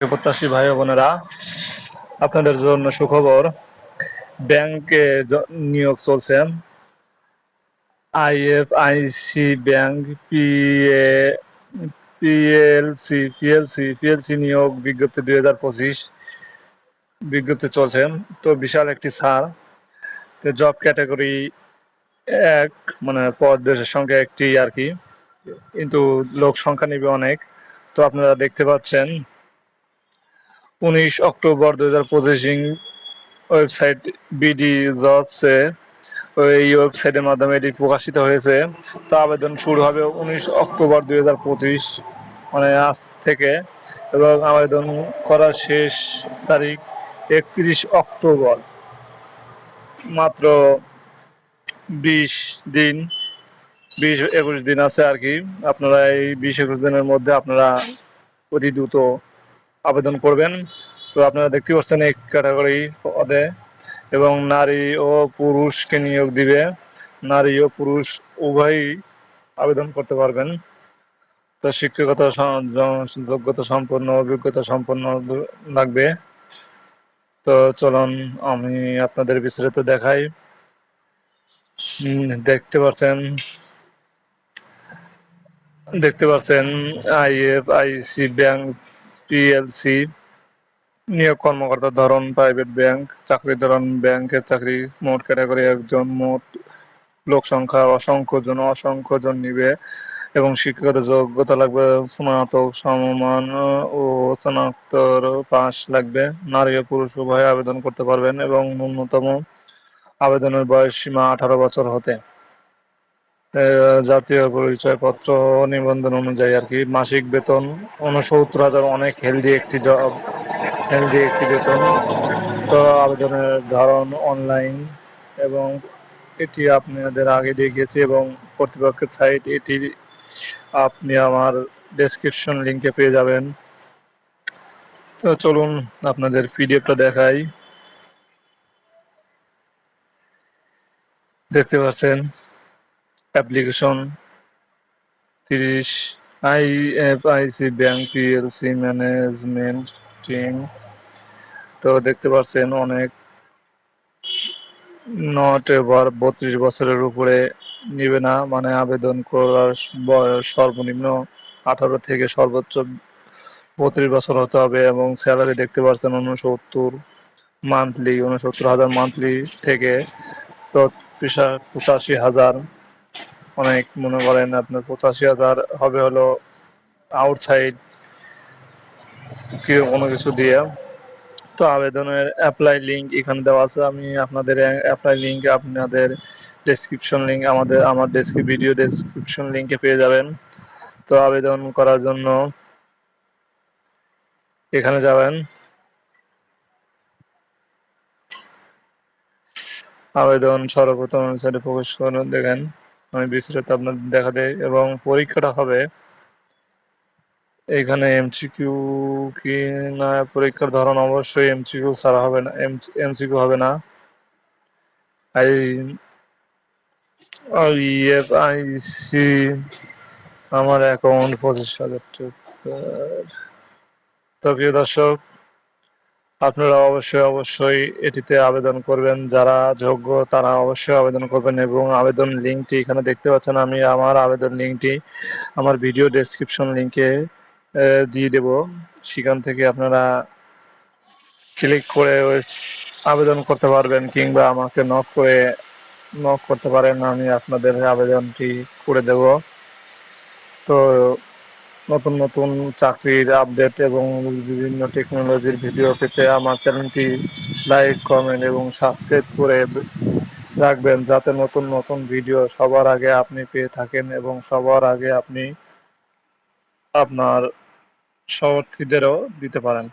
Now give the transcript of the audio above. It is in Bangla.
প্রত্যাশী ভাই ও বোনেরা, আপনাদের জন্য সুখবর। ব্যাংকে নিয়োগ চলছে। আইএফআইসি ব্যাংক পিএলসি নিয়োগ বিজ্ঞপ্তি 2025 বিজ্ঞপ্তি চলছে। তো বিশাল একটি ছাড়। তো জব ক্যাটাগরি 1, মানে পদের সংখ্যা একটি আর কি, কিন্তু লোক সংখ্যা নিবে অনেক। তো আপনারা দেখতে পাচ্ছেন 19 অক্টোবর 2025 ওয়েবসাইট বিডি জবসে এই ওয়েবসাইটের মাধ্যমে এটি প্রকাশিত হয়েছে। তো আবেদন শুরু হবে 19 অক্টোবর 2025, মানে আজ থেকে, এবং আবেদন করার শেষ তারিখ 31 অক্টোবর। মাত্র 20-21 দিন আছে আর কি। আপনারা এই 20-21 দিনের মধ্যে আপনারা অতি দ্রুত আবেদন করবেন। তো আপনারা দেখতে পাচ্ছেন এই ক্যাটাগরি পদে, এবং নারী ও পুরুষকে নিয়োগ দিবে। নারী ও পুরুষ উভয়ই আবেদন করতে পারবেন। তো শিক্ষাগত যোগ্যতা সম্পন্ন, অভিজ্ঞতা সম্পন্ন লাগবে। তো চলুন আমি আপনাদের বিস্তারিত দেখাই। দেখতে পাচ্ছেন আইএফআইসি ব্যাংক পিএলসি নিয়োগ কর্মকর্তার ধরন প্রাইভেট ব্যাংক, চাকরির ধরন ব্যাংকের চাকরি, মোট ক্যাটাগরি 1 জন, মোট লোক সংখ্যা অসংখ্য জন নিবে, এবং শিক্ষাগত যোগ্যতা লাগবে স্নাতক সমমান ও স্নাতক পাস লাগবে। নারী ও পুরুষ উভয়ে আবেদন করতে পারবেন, এবং ন্যূনতম আবেদনের বয়স সীমা 18 বছর হতে। জাতীয় পরিচয়পত্র নিবন্ধন অনুযায়ী আর কি। মাসিক বেতন 69,000, অনেক হেলদি একটি জব, হেলদি একটি বেতন। তো আবেদনের ধরন অনলাইন, এবং এটি আপনাদের আগে দেখিয়েছি, এবং কর্তৃপক্ষের সাইট এটি আপনি আমার ডেসক্রিপশন লিংকে পেয়ে যাবেন। তো চলুন আপনাদের পিডিএফটা দেখাই। দেখতে পাচ্ছেন application 30 IFIC bank PLC management team. তো দেখতে পাচ্ছেন অনেক নট এবার 32 বছরের উপরে নিবে না, মানে আবেদন করার বয়স সর্বনিম্ন 18 থেকে সর্বোচ্চ 32 বছর হতে হবে, এবং স্যালারি দেখতে পাচ্ছেন 69,000 মান্থলি থেকে তো 85,000। অনেক মনে করেন আপনার 85,000 হবে হলো আউটসাইড কোনো কিছু দিয়ে। তো আবেদনের অ্যাপ্লাই লিঙ্ক এখানে দেওয়া আছে। আমি আপনাদের অ্যাপ্লাই লিঙ্ক আপনাদের ডেসক্রিপশন লিঙ্ক আমার ভিডিও ডেসক্রিপশন লিঙ্কে পেয়ে যাবেন। তো আবেদন করার জন্য এখানে যাবেন, আবেদন সর্বপ্রথম ওয়েবসাইটে প্রবেশ করুন। দেখেন আমি বিস্তারিত আপনাদের দেখা দেয়, এবং পরীক্ষাটা হবে এখানে এমসিকিউ কি না। পরীক্ষার ধরন অবশ্যই এমসিকিউ ছাড়া হবে না, এমসিকিউ হবে না। ইএফআইসি আমার অ্যাকাউন্ট 25,000 টাকা। তো প্রিয় দর্শক, আপনারা অবশ্যই এটিতে আবেদন করবেন। যারা যোগ্য তারা অবশ্যই আবেদন করবেন, এবং আবেদন লিঙ্কটি এখানে দেখতে পাচ্ছেন। আমি আমার আবেদন লিঙ্কটি আমার ভিডিও ডেসক্রিপশন লিঙ্কে দিয়ে দেব। সেখান থেকে আপনারা ক্লিক করে আবেদন করতে পারবেন, কিংবা আমাকে নক করতে পারেন, আমি আপনাদের আবেদনটি করে দেব। তো নতুন নতুন চাকরির আপডেট এবং বিভিন্ন টেকনোলজির ভিডিও পেতে আমার চ্যানেলটি লাইক, কমেন্ট এবং সাবস্ক্রাইব করে রাখবেন, যাতে নতুন নতুন ভিডিও সবার আগে আপনি পেয়ে থাকেন, এবং সবার আগে আপনি আপনার সহপাঠীদেরও দিতে পারেন।